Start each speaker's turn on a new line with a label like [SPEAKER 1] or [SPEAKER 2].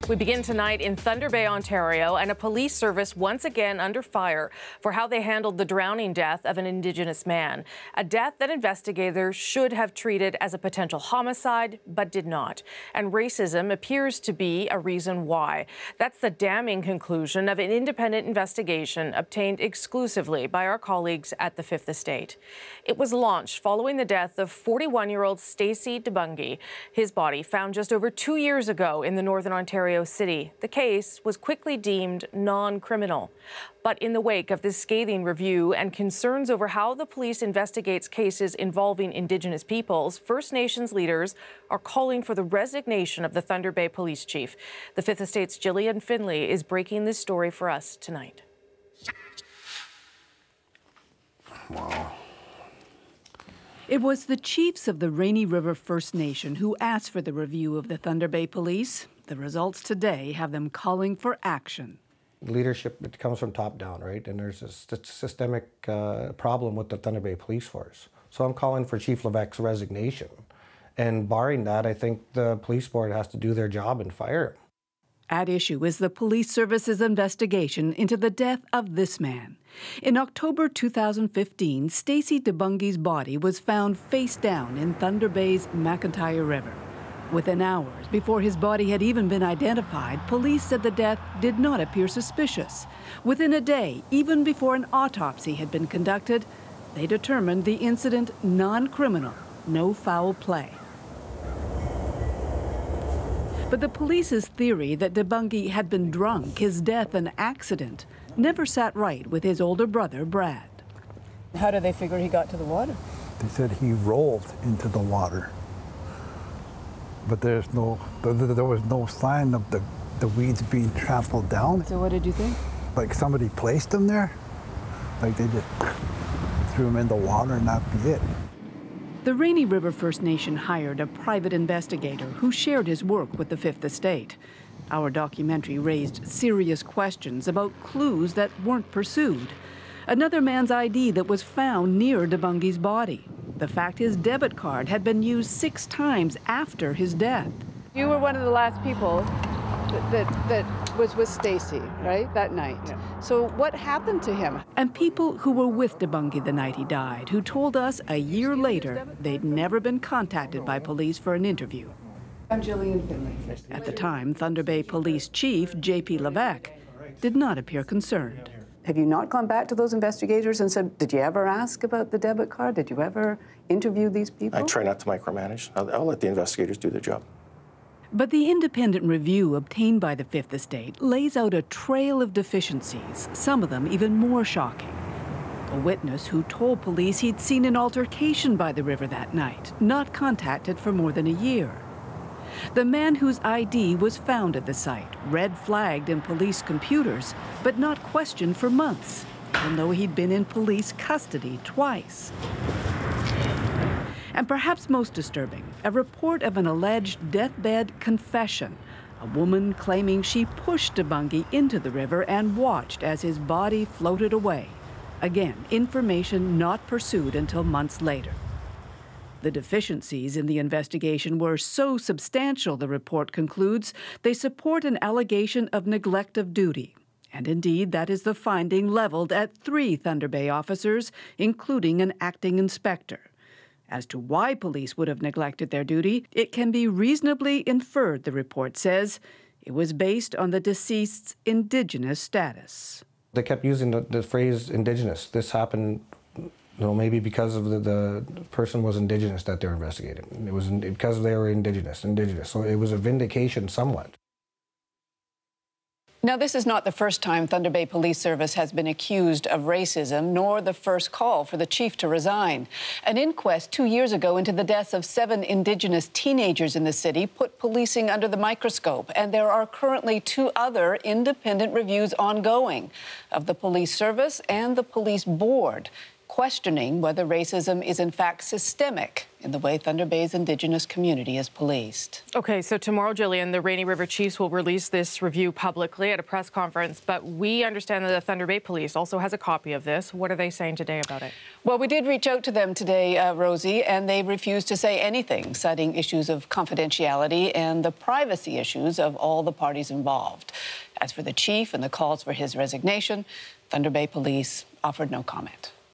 [SPEAKER 1] We begin tonight in Thunder Bay, Ontario, and a police service once again under fire for how they handled the drowning death of an Indigenous man. A death that investigators should have treated as a potential homicide, but did not. And racism appears to be a reason why. That's the damning conclusion of an independent investigation obtained exclusively by our colleagues at the Fifth Estate. It was launched following the death of 41-year-old Stacey DeBungy. His body found just over 2 years ago in the Northern Ontario City. The case was quickly deemed non-criminal. But in the wake of this scathing review and concerns over how the police investigates cases involving Indigenous peoples, First Nations leaders are calling for the resignation of the Thunder Bay Police Chief. The Fifth Estate's Gillian Finley is breaking this story for us tonight.
[SPEAKER 2] Wow.
[SPEAKER 3] It was the chiefs of the Rainy River First Nation who asked for the review of the Thunder Bay Police. The results today have them calling for action.
[SPEAKER 2] Leadership, it comes from top down, right? And there's a systemic problem with the Thunder Bay Police Force. So I'm calling for Chief Levesque's resignation. And barring that, I think the police board has to do their job and fire him.
[SPEAKER 3] At issue is the police service's investigation into the death of this man. In October 2015, Stacey DeBungy's body was found face down in Thunder Bay's McIntyre River. Within hours before his body had even been identified, police said the death did not appear suspicious. Within a day, even before an autopsy had been conducted, they determined the incident non-criminal, no foul play. But the police's theory that DeBungy had been drunk, his death an accident, never sat right with his older brother, Brad.
[SPEAKER 4] How do they figure he got to the water?
[SPEAKER 5] They said he rolled into the water. But there was no sign of the weeds being trampled down.
[SPEAKER 4] So what did you think?
[SPEAKER 5] Like somebody placed him there. Like they just threw him in the water and that'd be it.
[SPEAKER 3] The Rainy River First Nation hired a private investigator who shared his work with the Fifth Estate. Our documentary raised serious questions about clues that weren't pursued. Another man's ID that was found near DeBungy's body. The fact his debit card had been used 6 times after his death.
[SPEAKER 4] You were one of the last people that was with Stacey, right, that night. Yeah. So what happened to him?
[SPEAKER 3] And people who were with DeBungy the night he died, who told us a year later they'd never been contacted by police for an interview.
[SPEAKER 4] I'm Gillian Finley.
[SPEAKER 3] At the time, Thunder Bay Police Chief J.P. Levesque did not appear concerned.
[SPEAKER 4] Have you not gone back to those investigators and said, did you ever ask about the debit card? Did you ever interview these people?
[SPEAKER 6] I try not to micromanage. I'll let the investigators do their job.
[SPEAKER 3] But the independent review obtained by the Fifth Estate lays out a trail of deficiencies, some of them even more shocking. A witness who told police he'd seen an altercation by the river that night, not contacted for more than a year. The man whose ID was found at the site, red flagged in police computers, but not questioned for months, even though he'd been in police custody twice. And perhaps most disturbing, a report of an alleged deathbed confession, a woman claiming she pushed DeBungy into the river and watched as his body floated away. Again, information not pursued until months later. The deficiencies in the investigation were so substantial, the report concludes, they support an allegation of neglect of duty. And indeed, that is the finding leveled at 3 Thunder Bay officers, including an acting inspector. As to why police would have neglected their duty, it can be reasonably inferred, the report says. It was based on the deceased's Indigenous status.
[SPEAKER 2] They kept using the phrase Indigenous. This happened, maybe because of the person was Indigenous that they were investigating. It was because they were Indigenous. So it was a vindication somewhat.
[SPEAKER 4] Now, this is not the first time Thunder Bay Police Service has been accused of racism, nor the first call for the chief to resign. An inquest 2 years ago into the deaths of 7 Indigenous teenagers in the city put policing under the microscope, and there are currently 2 other independent reviews ongoing of the police service and the police board. questioning whether racism is in fact systemic in the way Thunder Bay's Indigenous community is policed.
[SPEAKER 1] Okay, so tomorrow, Jillian, the Rainy River Chiefs will release this review publicly at a press conference, but we understand that the Thunder Bay Police also has a copy of this. What are they saying today about it?
[SPEAKER 4] Well, we did reach out to them today, Rosie, and they refused to say anything, citing issues of confidentiality and the privacy issues of all the parties involved. As for the chief and the calls for his resignation, Thunder Bay Police offered no comment.